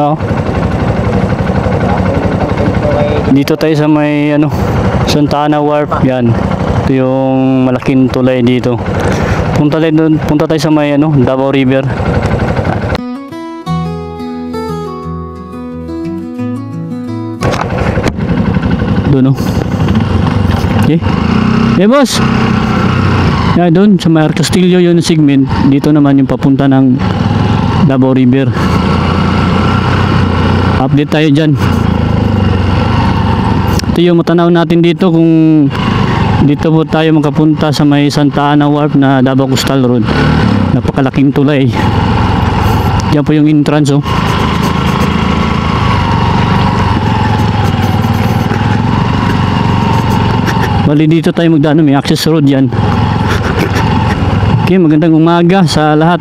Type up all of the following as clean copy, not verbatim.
Oo. Dito tayo sa may ano, Santa Ana Wharf. Yan. Ito yung malaking tulay dito. Punta tayo sa may ano, Davao River. Doon oh. Okay. Boss. Yan doon sa Mar Castillo yung segment. Dito naman yung papunta ng Davao River. Update tayo dyan. Ito yung matanaw natin dito kung dito po tayo makapunta sa may Santa Ana Wharf na Davao Coastal Road. Napakalaking tulay. Yan po yung entrance oh. Bali dito tayo magdaan, may access road yan. Okay, magandang umaga sa lahat.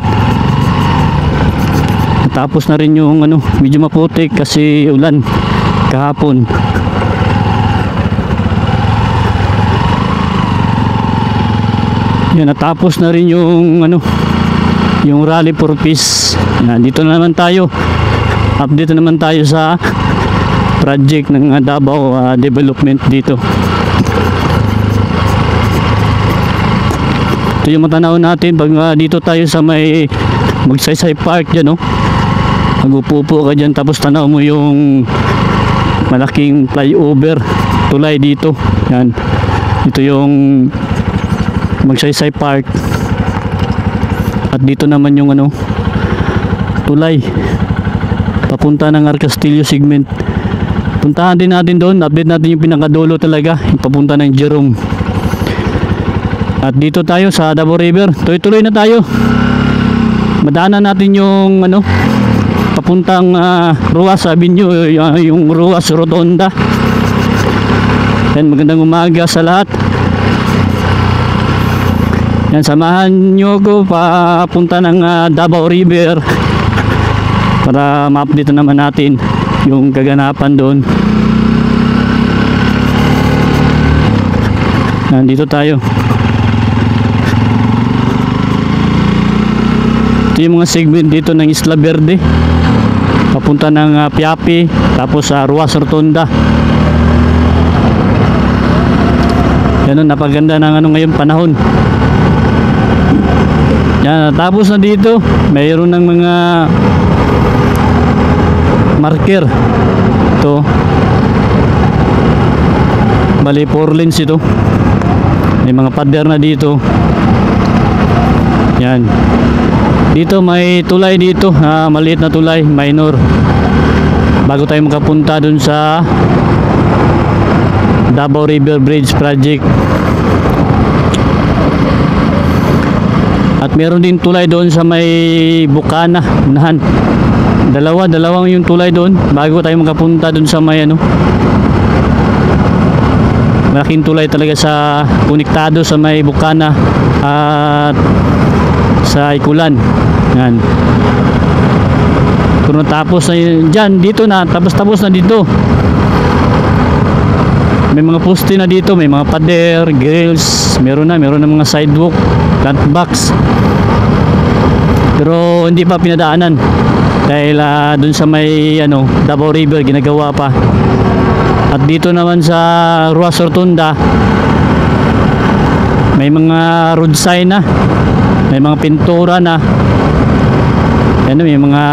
Tapos na rin yung ano, medyo maputik kasi ulan kahapon. Yan, natapos na rin yung ano, yung Rally for Peace. Dito na naman tayo. Update na naman tayo sa project ng Davao Development dito. Ito yung matanaw natin pag dito tayo sa may Magsaysay Park dyan oh. Mag-upo-upo ka dyan tapos tanaw mo yung malaking flyover tulay dito. Yan. Ito yung Magsaysay Park. At dito naman yung ano, tulay papunta ng Arcastillo segment. Puntahan din natin doon, update natin yung pinakadulo talaga, yung papunta ng Jerome. At dito tayo sa Davao River. Tuloy-tuloy na tayo. Madaanan natin yung ano, papuntang Ruas Avenue, yung Ruas Rotonda. Yan, magandang umaga sa lahat. Yan, samahan nyo ko papunta ng Davao River para ma-update naman natin yung kaganapan doon. Yan, dito tayo. Ito yung mga segment dito ng Isla Verde papunta ng Piapi tapos sa Ruas Rotonda. Yan o, napaganda ng ano ngayon panahon. Yan, tapos na dito mayroon ng mga marker. Ito bali 4 lanes ito. May mga pader na dito. Yan. Dito may tulay dito, maliit na tulay, minor. Bago tayo makapunta dun sa Davao River Bridge Project. At meron din tulay doon sa may Bukana, unahan. Dalawang yung tulay doon bago tayo makapunta dun sa may ano. Malaking tulay talaga sa konektado sa may Bukana at sa Ikulan. Yan. Kung natapos na dyan, dito na, tapos na dito. May mga poste na dito, may mga pader, grills, meron na mga sidewalk, plant box. Pero hindi pa pinadaanan dahil dun sa may ano, Davao River ginagawa pa. At dito naman sa Ruas Rotonda may mga road sign na, may mga pintura na. Yan, may mga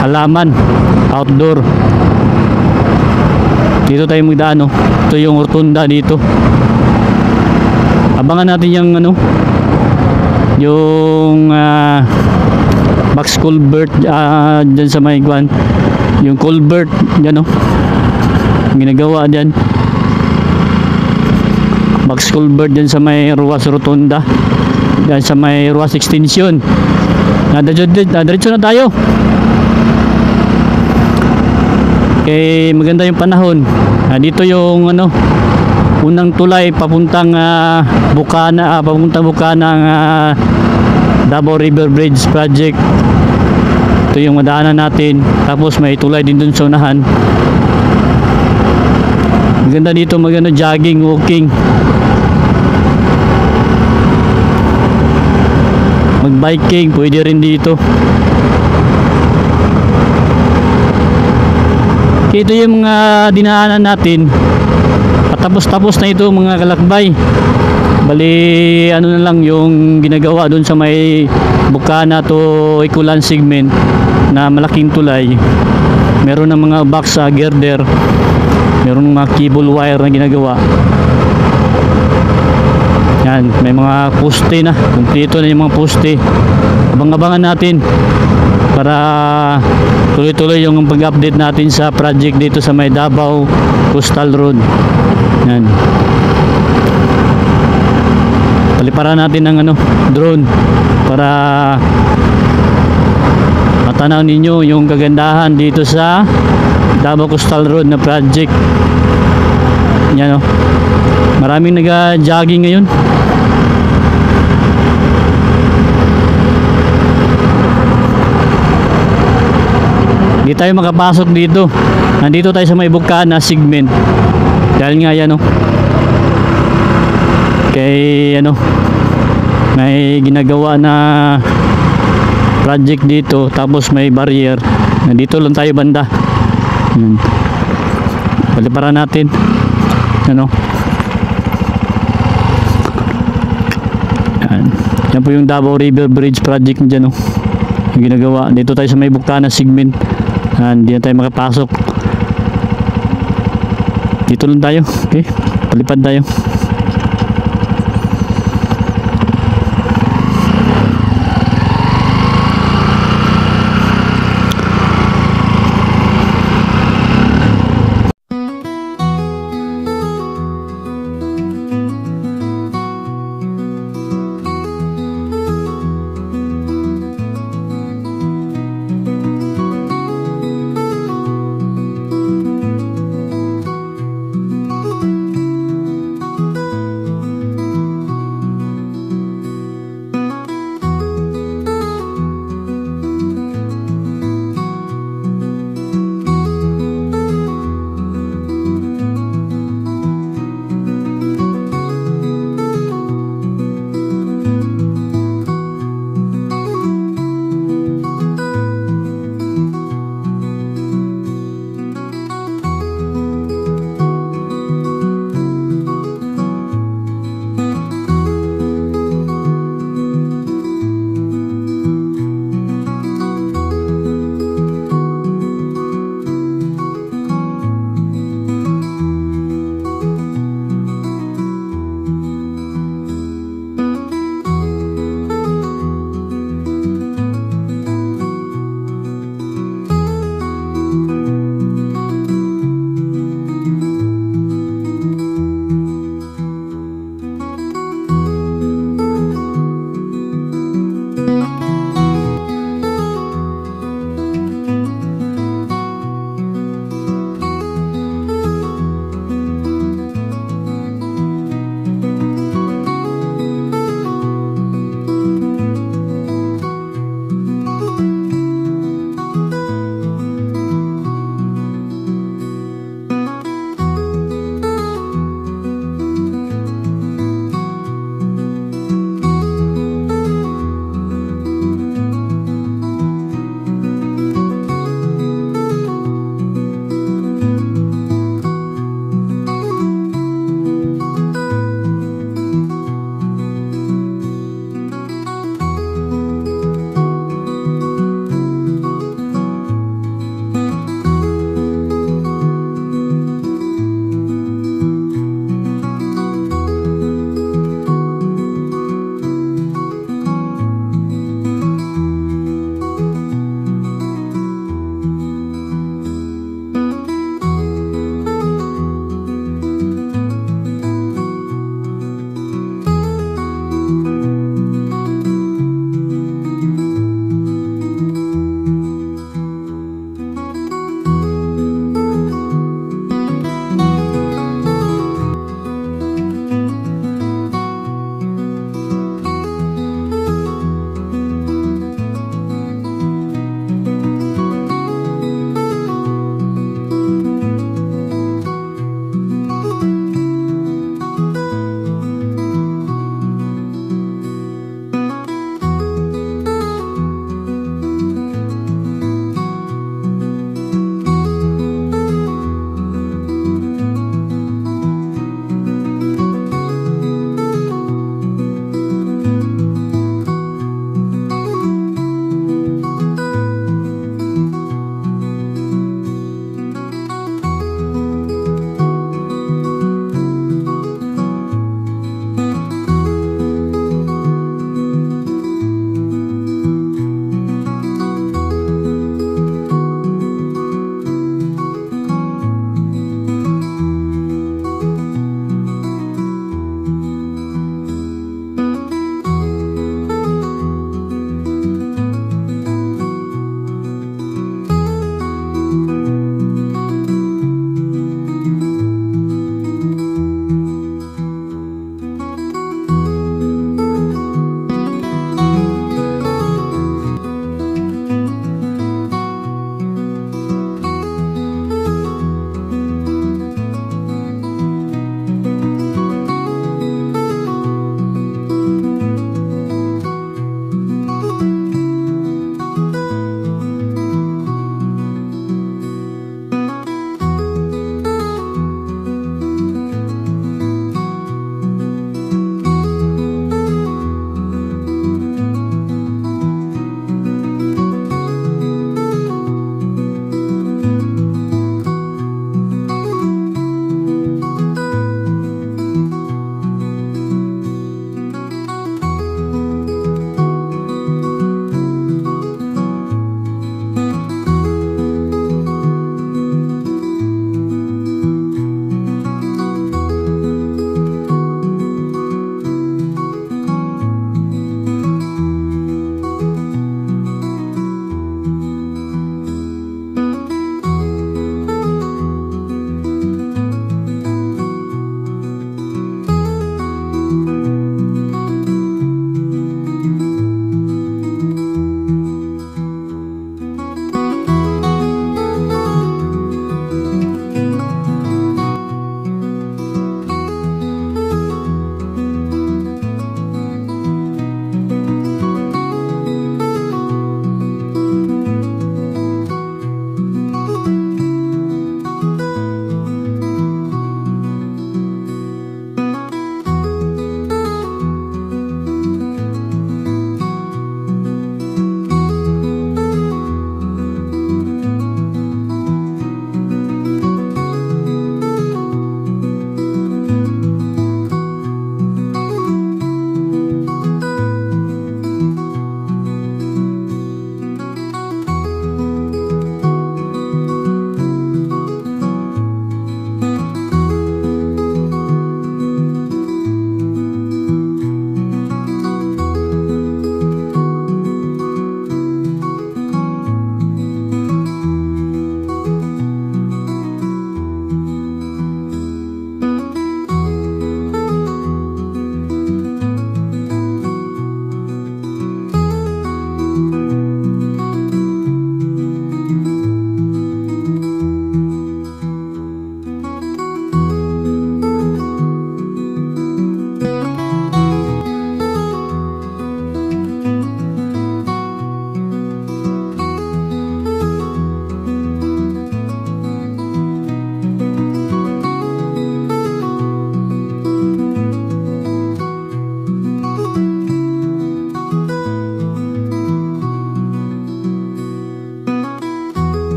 halaman outdoor. Dito tayo magdaan, no? Ito yung rotunda dito. Abangan natin yung ano, yung box culvert dyan sa may guan, yung culvert dyan, no? Ginagawa dyan box culvert dyan sa may Ruas Rotonda, dyan sa may Ruas Extension. Diretso na tayo. Okay, maganda yung panahon. Dito yung ano, unang tulay papuntang Bukana, papuntang Bukana ang Davao River Bridge Project. Ito yung madaanan natin. Tapos may tulay din dun sa unahan. Maganda dito, maganda jogging, walking, mag-biking, pwede rin dito. ito yung mga dinaanan natin. Patapos-tapos na ito mga kalakbay. Bali ano na lang yung ginagawa doon sa may Bukana to Ikulan segment na malaking tulay. Meron ng mga box sa girder. Meron ng mga cable wire na ginagawa. Yan, may mga poste na. Kumpleto na yung mga poste. Abang-abangan natin para tuloy-tuloy yung pag-update natin sa project dito sa may Davao Coastal Road. Yan. Paliparan natin ng drone para matanaw ninyo yung kagandahan dito sa Davao Coastal Road na project. Yan, maraming nag-jogging ngayon. Hindi tayo makapasok dito. Nandito tayo sa may Bukana segment. Dahil nga yan, kay may ginagawa na project dito, tapos may barrier. Nandito lang tayo banda. Paliparan natin. Yan po yung Davao River Bridge project dyan, yung ginagawa. Dito tayo sa may Bukana segment. Hindi na tayo makapasok. Dito lang tayo. Okay, palipad tayo.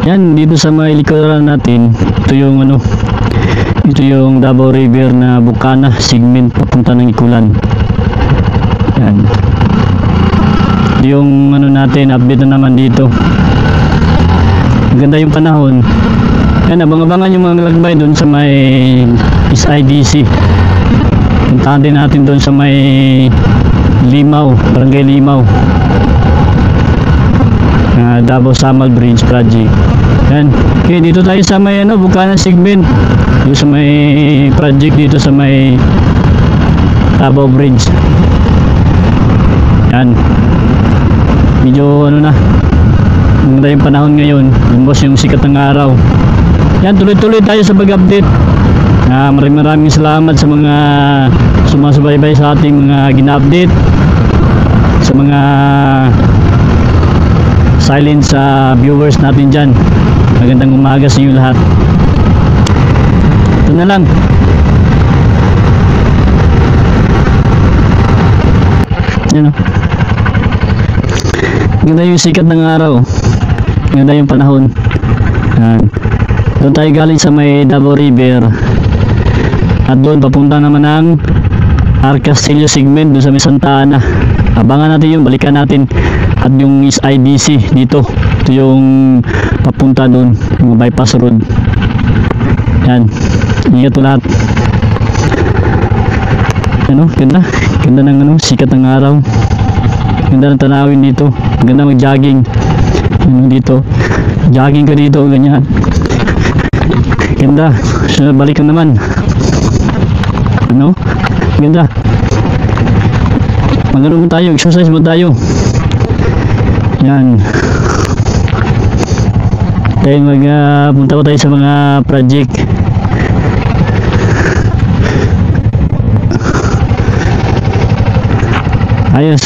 Yan, dito sa may likuran natin, ito yung ano, ito yung Davao River na Bukana segment papunta ng Ikulan. Yan. Yung ano natin, update na naman dito. Maganda yung panahon. Yan, abang-abangan yung mga lagbay doon sa may SIDC. Puntahan din natin doon sa may Limaw, Barangay Limaw. Davao Samal Bridge Project. Yan. Okay, dito tayo sa may ano, Bukana segment. Dito sa may project dito sa may Davao Bridge. Yan. Medyo ano na, maganda yung panahon ngayon, lumbos yung sikat ng araw. Yan, tuloy-tuloy tayo sa pag-update. Maraming salamat sa mga sumasubaybay sa ating mga gina-update, sa mga silent sa viewers natin dyan. Magandang umaga sa inyo lahat. Ito na lang. Yan o. Ganda yung sikat ng araw. Ganda yung panahon. Yan. Doon tayo galing sa may Davao River. At doon papunta naman ng Arcastillo segment doon sa may Santa Ana. Abangan natin yun, balikan natin. At yung SIDC dito. Ito yung papunta doon, yung bypass road. Yan. Ingat po lahat. Ano, ganda. Ganda ng ano, sikat ng araw. Ganda ng tanawin dito. Ganda mag-jogging. Dito. Jogging ka dito, ganyan. Ganda. So, balik ka naman. Ano? Ganda. Magano mo tayo, exercise mo tayo. Yan. Dahil punta ko tayo sa mga project. Ayos.